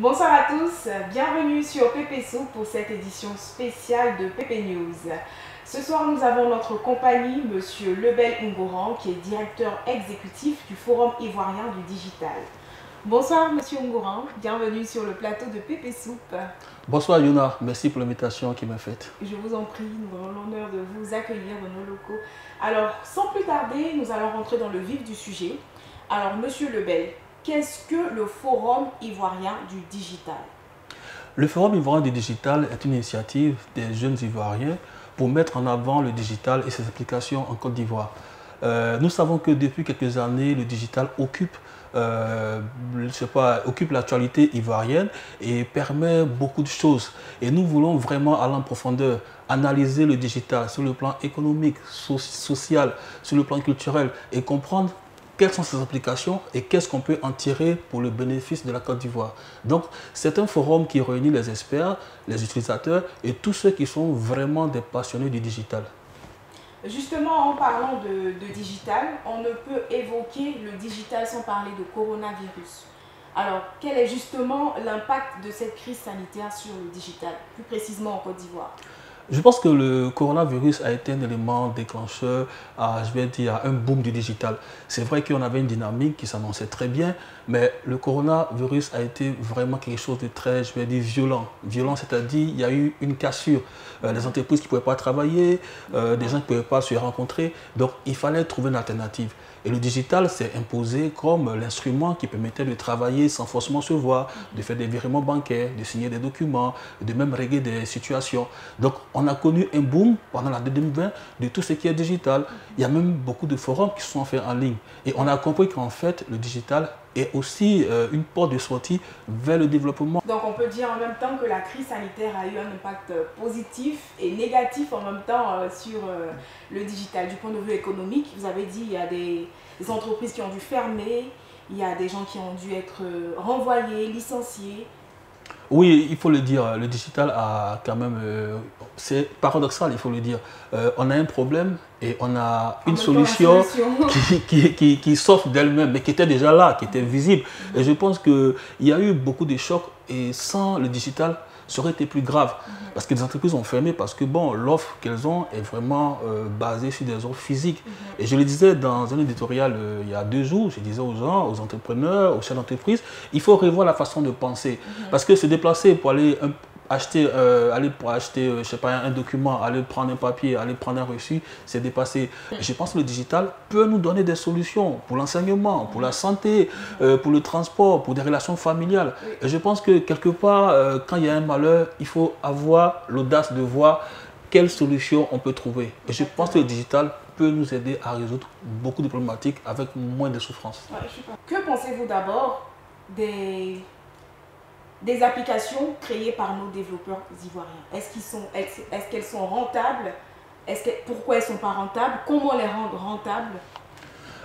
Bonsoir à tous, bienvenue sur Pépé Soup pour cette édition spéciale de Pépé News. Ce soir, nous avons notre compagnie, Monsieur Lebel Ungoran, qui est directeur exécutif du Forum ivoirien du digital. Bonsoir Monsieur Ungoran, bienvenue sur le plateau de Pépé Soup. Bonsoir Yuna, merci pour l'invitation qui m'a faite. Je vous en prie, nous avons l'honneur de vous accueillir dans nos locaux. Alors, sans plus tarder, nous allons rentrer dans le vif du sujet. Alors, Monsieur Lebel, qu'est-ce que le Forum ivoirien du digital? Le Forum ivoirien du digital est une initiative des jeunes Ivoiriens pour mettre en avant le digital et ses applications en Côte d'Ivoire. Nous savons que depuis quelques années, le digital occupe l'actualité ivoirienne et permet beaucoup de choses. Et nous voulons vraiment aller en profondeur, analyser le digital sur le plan économique, social, sur le plan culturel et comprendre quelles sont ces applications et qu'est-ce qu'on peut en tirer pour le bénéfice de la Côte d'Ivoire. Donc, c'est un forum qui réunit les experts, les utilisateurs et tous ceux qui sont vraiment des passionnés du digital. Justement, en parlant de digital, on ne peut évoquer le digital sans parler de coronavirus. Alors, quel est justement l'impact de cette crise sanitaire sur le digital, plus précisément en Côte d'Ivoire? Je pense que le coronavirus a été un élément déclencheur à, un boom du digital. C'est vrai qu'on avait une dynamique qui s'annonçait très bien, mais le coronavirus a été vraiment quelque chose de très, violent. Violent, c'est-à-dire il y a eu une cassure. Les entreprises qui ne pouvaient pas travailler, des gens qui ne pouvaient pas se rencontrer. Donc, il fallait trouver une alternative. Et le digital s'est imposé comme l'instrument qui permettait de travailler sans forcément se voir, de faire des virements bancaires, de signer des documents, de même régler des situations. Donc, on a connu un boom pendant l'année 2020 de tout ce qui est digital. Il y a même beaucoup de forums qui sont faits en ligne. Et on a compris qu'en fait, le digital est aussi une porte de sortie vers le développement. Donc on peut dire en même temps que la crise sanitaire a eu un impact positif et négatif en même temps sur le digital. Du point de vue économique, vous avez dit qu'il y a des entreprises qui ont dû fermer, il y a des gens qui ont dû être renvoyés, licenciés. Oui, il faut le dire, le digital a quand même, c'est paradoxal, il faut le dire. On a un problème et on a une solution qui s'offre d'elle-même, mais qui était déjà là, qui était visible. Et je pense qu'il y a eu beaucoup de chocs et sans le digital, ça aurait été plus grave. Parce que les entreprises ont fermé parce que bon, l'offre qu'elles ont est vraiment basée sur des offres physiques. Et je le disais dans un éditorial il y a 2 jours, je disais aux gens, aux entrepreneurs, aux chefs d'entreprise, il faut revoir la façon de penser. Parce que se déplacer pour aller acheter je sais pas, un document, aller prendre un papier, aller prendre un reçu, c'est dépassé. Je pense que le digital peut nous donner des solutions pour l'enseignement, pour la santé, pour le transport, pour des relations familiales. Et je pense que quelque part, quand il y a un malheur, il faut avoir l'audace de voir quelles solutions on peut trouver. Et je pense que le digital peut nous aider à résoudre beaucoup de problématiques avec moins de souffrance. Que pensez-vous d'abord des applications créées par nos développeurs ivoiriens? Est-ce qu'elles sont rentables? Pourquoi elles ne sont pas rentables? Comment les rendre rentables?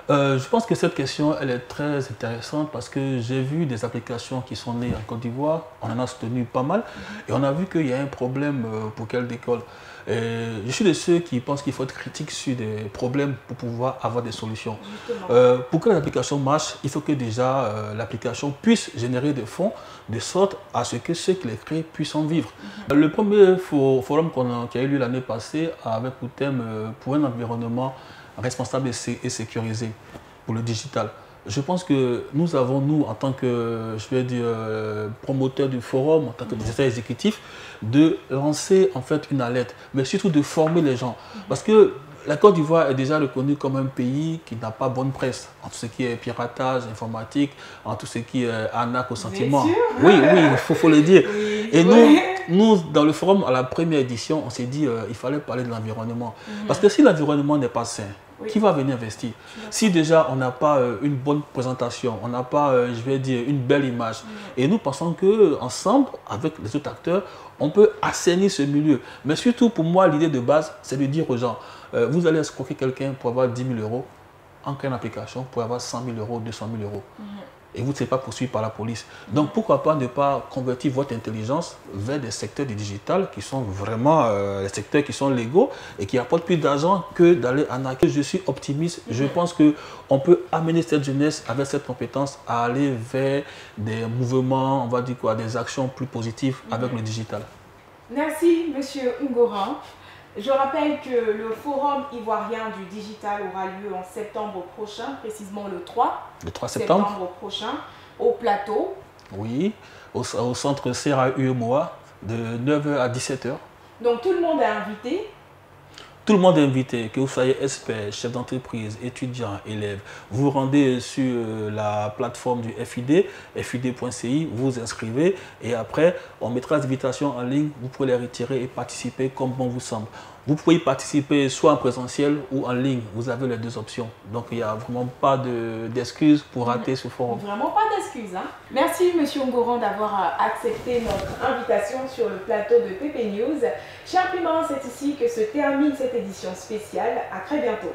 Je pense que cette question elle est très intéressante parce que j'ai vu des applications qui sont nées en Côte d'Ivoire, on en a soutenu pas mal et on a vu qu'il y a un problème pour qu'elles décollent. Je suis de ceux qui pensent qu'il faut être critique sur des problèmes pour pouvoir avoir des solutions. Pour que l'application marche, il faut que déjà l'application puisse générer des fonds de sorte à ce que ceux qui les créent puissent en vivre. Le premier forum qui a eu lieu l'année passée avait pour thème pour un environnement responsable et sécurisé pour le digital. Je pense que nous avons, nous, en tant que, promoteur du forum, en tant que directeur exécutif, de lancer en fait une alerte, mais surtout de former les gens. Parce que la Côte d'Ivoire est déjà reconnue comme un pays qui n'a pas bonne presse en tout ce qui est piratage informatique, en tout ce qui est arnaque au sentiment. Oui, il faut le dire. Oui, et nous, dans le forum, à la première édition, on s'est dit qu'il fallait parler de l'environnement. Parce que si l'environnement n'est pas sain, qui va venir investir? Si déjà on n'a pas une bonne présentation, on n'a pas, une belle image, et nous pensons qu'ensemble, avec les autres acteurs, on peut assainir ce milieu. Mais surtout, pour moi, l'idée de base, c'est de dire aux gens, vous allez escroquer quelqu'un pour avoir 10 000 euros, en créant une application pour avoir 100 000 euros, 200 000 euros. et vous ne serez pas poursuivi par la police. Donc pourquoi pas ne pas convertir votre intelligence vers des secteurs du digital qui sont vraiment les secteurs qui sont légaux et qui apportent plus d'argent que d'aller en arnaquer. Je suis optimiste. Je pense qu'on peut amener cette jeunesse avec cette compétence à aller vers des mouvements, on va dire quoi, des actions plus positives avec le digital. Merci, Monsieur Ungoran. Je rappelle que le Forum ivoirien du digital aura lieu en septembre prochain, précisément le 3 septembre prochain, au plateau. Oui, au centre Serra UEMOA, de 9 h à 17 h. Donc tout le monde est invité. Tout le monde est invité, que vous soyez expert, chef d'entreprise, étudiant, élève. Vous rendez sur la plateforme du FID, fid.ci, vous vous inscrivez et après, on mettra les invitations en ligne. Vous pouvez les retirer et participer comme bon vous semble. Vous pouvez y participer soit en présentiel ou en ligne. Vous avez les deux options. Donc, il n'y a vraiment pas d'excuses pour rater ce forum. Vraiment pas d'excuses. Hein. Merci, Monsieur Ungoran, d'avoir accepté notre invitation sur le plateau de PP News. Chers Piments, c'est ici que se termine cette édition spéciale. À très bientôt.